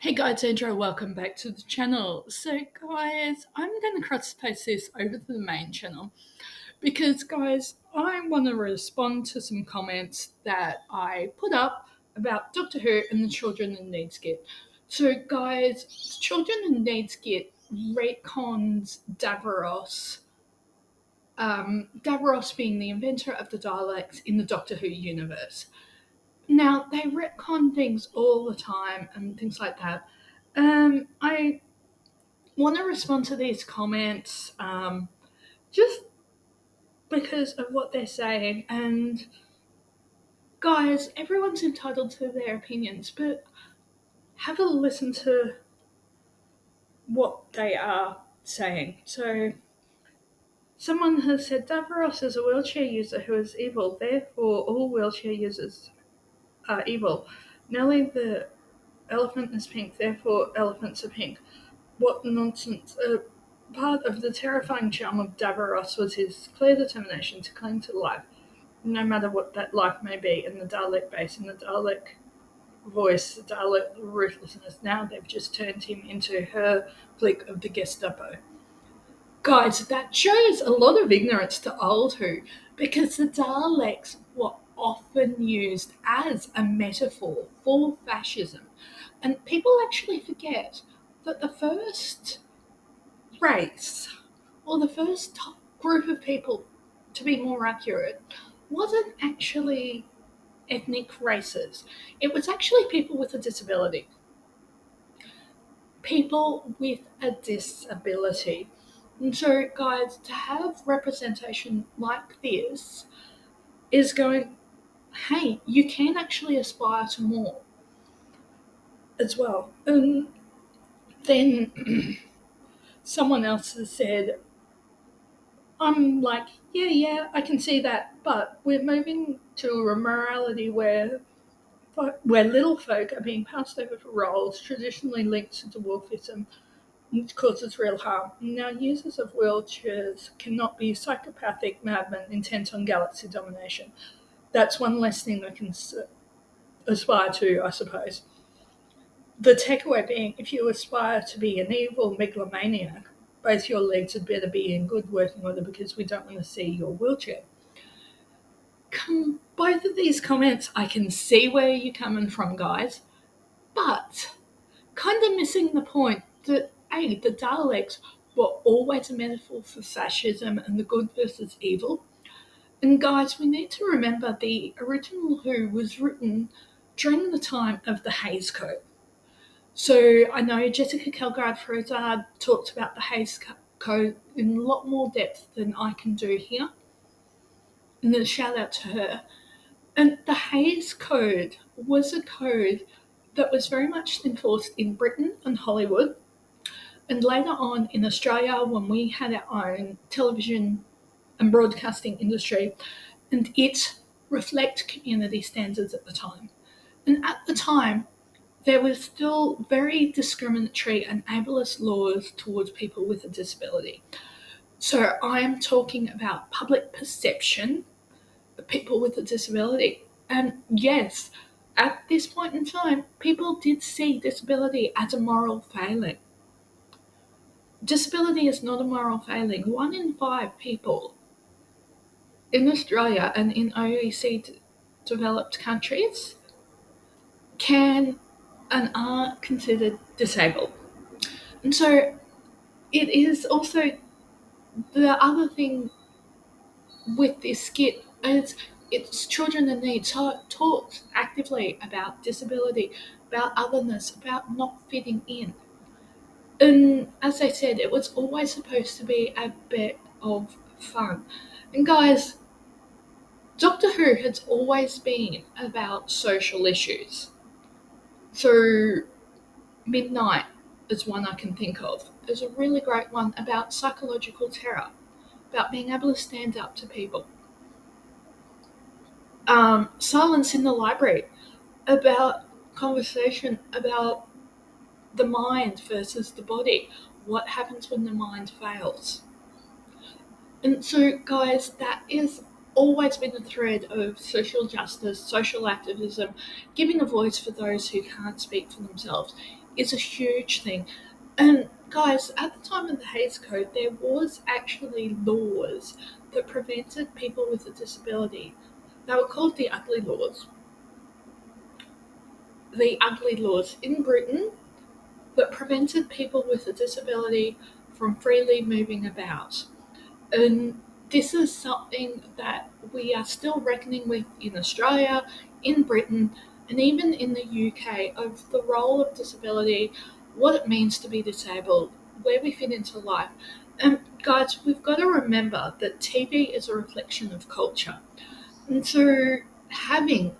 Hey guys, Andrew, welcome back to the channel. So guys, I'm going to cross post this over to the main channel because guys, I want to respond to some comments that I put up about Doctor Who and the Children in Need Skit. So guys, the Children in Need Skit retcons Davros, Davros being the inventor of the Daleks in the Doctor Who universe. Now, they retcon things all the time and things like that. I want to respond to these comments just because of what they're saying. And guys, everyone's entitled to their opinions, but have a listen to what they are saying. So, someone has said Davros is a wheelchair user who is evil, therefore, all wheelchair users are evil. Nelly the elephant is pink, therefore, elephants are pink. What nonsense. Part of the terrifying charm of Davros was his clear determination to cling to life, no matter what that life may be, in the Dalek base, in the Dalek voice, the Dalek ruthlessness. Now they've just turned him into her flick of the Gestapo. Guys, that shows a lot of ignorance to old Who, because the Daleks were often used as a metaphor for fascism. And people actually forget that the first race, or the first group of people, to be more accurate, wasn't actually ethnic races. It was actually people with a disability. People with a disability. And so, guys, to have representation like this is going, hey, you can actually aspire to more as well. And then someone else has said, I'm like, yeah, I can see that, but we're moving to a morality where little folk are being passed over for roles traditionally linked to dwarfism, which causes real harm. Now, users of wheelchairs cannot be psychopathic madmen intent on galaxy domination. That's one less thing I can aspire to, I suppose. The takeaway being, if you aspire to be an evil megalomaniac, both your legs had better be in good working order because we don't want to see your wheelchair. Both of these comments, I can see where you're coming from, guys, but kind of missing the point that, A, the Daleks were always a metaphor for fascism and the good versus evil. And guys, we need to remember the original Who was written during the time of the Hays Code. So I know Jessica Kelgard Frozard talked about the Hays Code in a lot more depth than I can do here. And a shout out to her. And the Hays Code was a code that was very much enforced in Britain and Hollywood, and later on in Australia when we had our own television and broadcasting industry, and it reflected community standards at the time. And at the time, there were still very discriminatory and ableist laws towards people with a disability. So I am talking about public perception of people with a disability. And yes, at this point in time, people did see disability as a moral failing. Disability is not a moral failing. 1 in 5 people in Australia and in OECD developed countries can and are considered disabled. And so it is also the other thing with this skit is it's children in need. So it talks actively about disability, about otherness, about not fitting in. And as I said, it was always supposed to be a bit of fun. And guys, Doctor Who has always been about social issues. So Midnight is one I can think of. It's a really great one about psychological terror, about being able to stand up to people. Silence in the Library, about conversation about the mind versus the body. What happens when the mind fails? And so, guys, that is always been a thread of social justice, social activism, giving a voice for those who can't speak for themselves is a huge thing. And guys, at the time of the Hays Code, there was actually laws that prevented people with a disability. They were called the ugly laws. The ugly laws in Britain that prevented people with a disability from freely moving about. And this is something that we are still reckoning with in Australia, in Britain, and even in the UK of the role of disability, what it means to be disabled, where we fit into life. And guys, we've got to remember that TV is a reflection of culture. And so having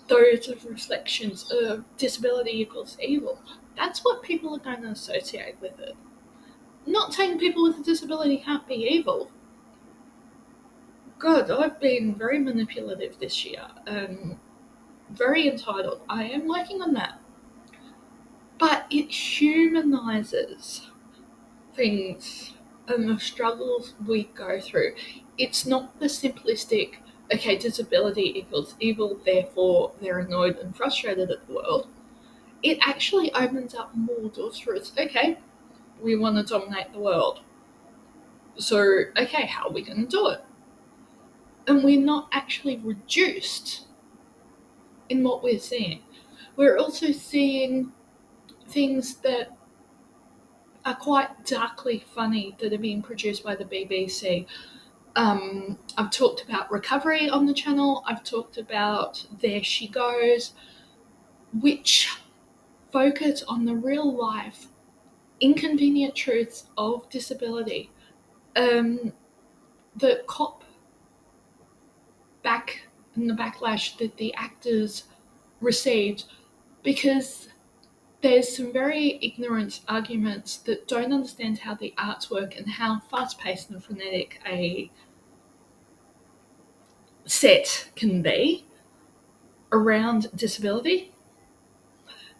those reflections of disability equals evil, that's what people are going to associate with it. Not saying people with a disability can't be evil. God, I've been very manipulative this year and very entitled. I am working on that. But it humanizes things and the struggles we go through. It's not the simplistic, okay, disability equals evil, therefore they're annoyed and frustrated at the world. It actually opens up more doors for us. Okay, we want to dominate the world. So, okay, how are we going to do it? And we're not actually reduced in what we're seeing. We're also seeing things that are quite darkly funny that are being produced by the BBC. I've talked about Recovery on the channel. I've talked about There She Goes, which focus on the real life inconvenient truths of disability. The cop back and the backlash that the actors received because there's some very ignorant arguments that don't understand how the arts work and how fast-paced and frenetic a set can be around disability.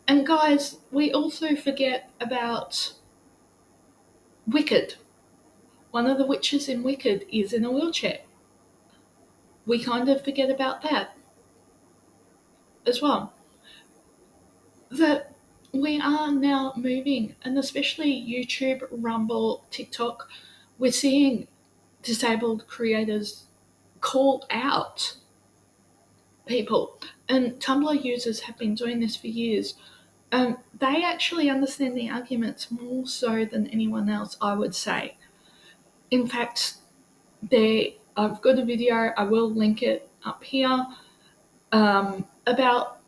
And guys, we also forget about Wicked. One of the witches in Wicked is in a wheelchair. We kind of forget about that as well. That we are now moving, and especially YouTube, Rumble, TikTok, we're seeing disabled creators call out people. And Tumblr users have been doing this for years. They actually understand the arguments more so than anyone else, I would say. In fact, I've got a video, I will link it up here, about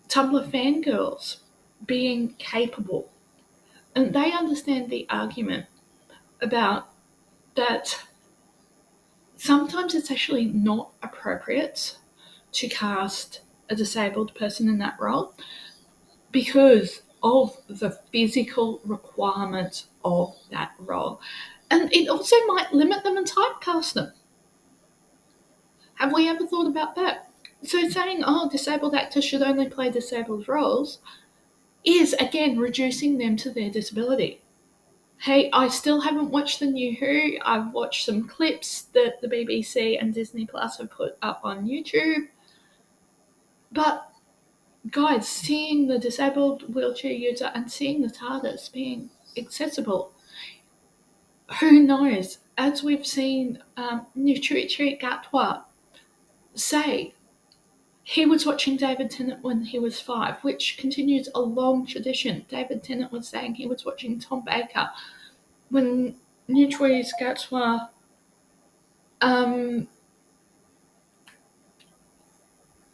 Tumblr fangirls being capable. And they understand the argument about that sometimes it's actually not appropriate to cast a disabled person in that role because of the physical requirements of that role. And it also might limit them and typecast them. Have we ever thought about that? So saying, oh, disabled actors should only play disabled roles is, again, reducing them to their disability. Hey, I still haven't watched the new Who. I've watched some clips that the BBC and Disney Plus have put up on YouTube. But, guys, seeing the disabled wheelchair user and seeing the TARDIS being accessible, who knows? As we've seen Nutrichi Gatwa say, he was watching David Tennant when he was 5, which continues a long tradition. David Tennant was saying he was watching Tom Baker when Nutrichi Gatwa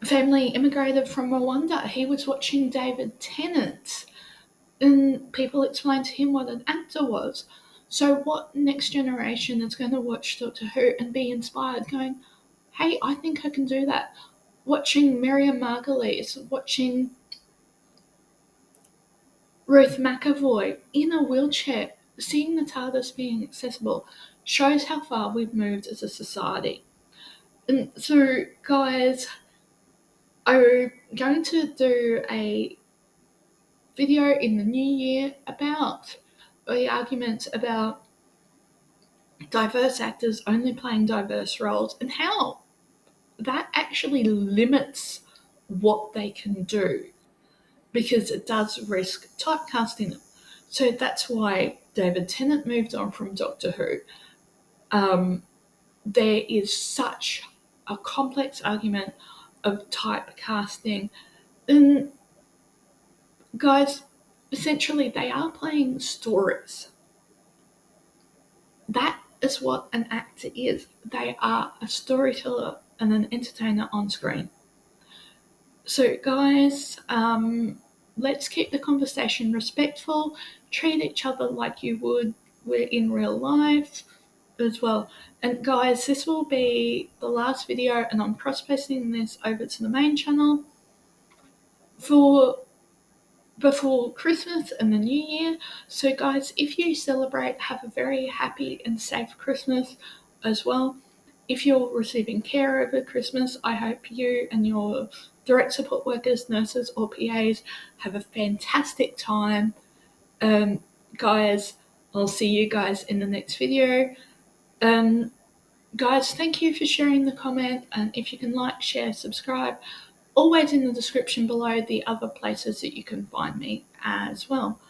family immigrated from Rwanda. He was watching David Tennant, and people explained to him what an actor was. So what next generation is going to watch Doctor Who and be inspired, going, hey, I think I can do that. Watching Miriam Margolyes, watching Ruth McAvoy in a wheelchair, seeing the TARDIS being accessible, shows how far we've moved as a society. And so, guys, I'm going to do a video in the new year about the arguments about diverse actors only playing diverse roles, and how that actually limits what they can do because it does risk typecasting them. So that's why David Tennant moved on from Doctor Who. There is such a complex argument of typecasting. And guys, essentially, they are playing stories. That is what an actor is. They are a storyteller and an entertainer on screen. So, guys, let's keep the conversation respectful. Treat each other like you would we're in real life as well. And guys, this will be the last video, and I'm cross-posting this over to the main channel for before Christmas and the New Year. So guys, if you celebrate, have a very happy and safe Christmas as well. If you're receiving care over Christmas, I hope you and your direct support workers, nurses or PAs have a fantastic time. Guys, I'll see you guys in the next video. Guys, thank you for sharing the comment, and if you can like, share, subscribe, always in the description below the other places that you can find me as well.